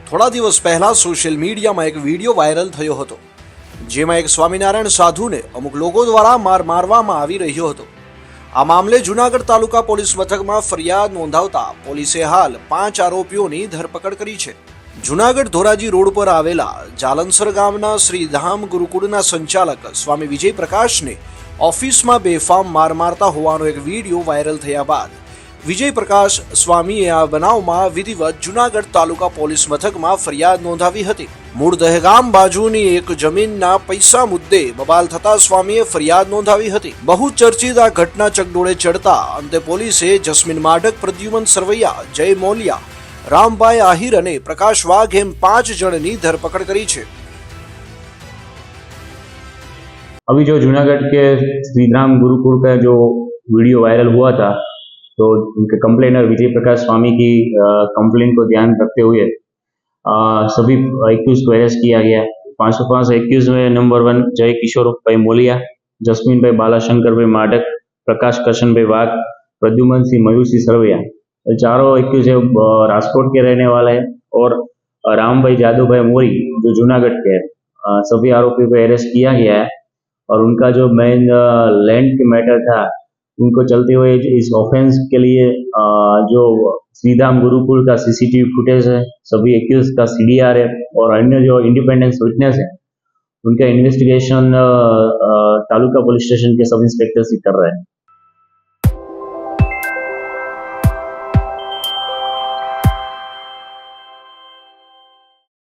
થોડા દિવસ પહેલા સોશિયલ મીડિયામાં એક વિડીયો વાયરલ થયો હતો, જેમાં એક સ્વામિનારાયણ સાધુને અમુક લોકો દ્વારા મારવામાં આવી રહ્યો હતો. આ મામલે જૂનાગઢ તાલુકા પોલીસ મથકમાં ફરિયાદ નોંધાવતા પોલીસે હાલ 5 આરોપીઓની ધરપકડ કરી છે. જૂનાગઢ ધોરાજી રોડ પર આવેલા જાલંસર ગામના શ્રીધામ ગુરુકુળના સંચાલક સ્વામી વિજય પ્રકાશને ઓફિસમાં બેફામ માર મારતા હોવાનો એક વિડીયો વાયરલ થયા બાદ વિજય પ્રકાશ સ્વામીએ આ બનાવમાં વિધિવત જૂનાગઢ તાલુકા પોલીસ મથકમાં ફરિયાદ નોંધાવી હતી. મૂળ દહેગામ બાજુની એક જમીનના પૈસા મુદ્દે બબાલ થતા સ્વામીએ ફરિયાદ નોંધાવી હતી. બહુ ચર્ચિત આ ઘટના ચકડોળે ચડતા અંતે પોલીસે જસ્મીન માઢક, પ્રદ્યુમન સરવૈયા, જય મોલિયા, रामभाई आहिर અને प्रकाश वाघ एम 5 जन की धरपकड़ करी है. अभी जो जूनागढ़ के श्रीधाम गुरुकुल का जो वीडियो वायरल हुआ था, तो उनके कंप्लेनर विजय प्रकाश स्वामी की कंप्लेन को ध्यान रखते हुए सभी एक्यूज को अरेस्ट किया गया. 505 एक्यूज में नंबर 1 जय किशोर भाई मोलिया, जस्मीन भाई बालाशंकर भाई माडक, प्रकाश करशन भाई वाघ, प्रद्युमन सिंह, मयूर सिंह सरवैया, चारों एक्यूज राजकोट के रहने वाला है. और राम भाई जादू भाई मोरी जो जूनागढ़ के है. सभी आरोपियों को अरेस्ट किया गया है और उनका जो मेन लैंड के मैटर था, उनको चलते हुए इस ऑफेंस के लिए जो श्रीधाम गुरुकुल का सीसीटीवी फुटेज है, सभी एक्यूज का सीडीआर है और अन्य जो इंडिपेंडेंस विटनेस है, उनका इन्वेस्टिगेशन तालुका पुलिस स्टेशन के सब इंस्पेक्टर से कर रहे हैं.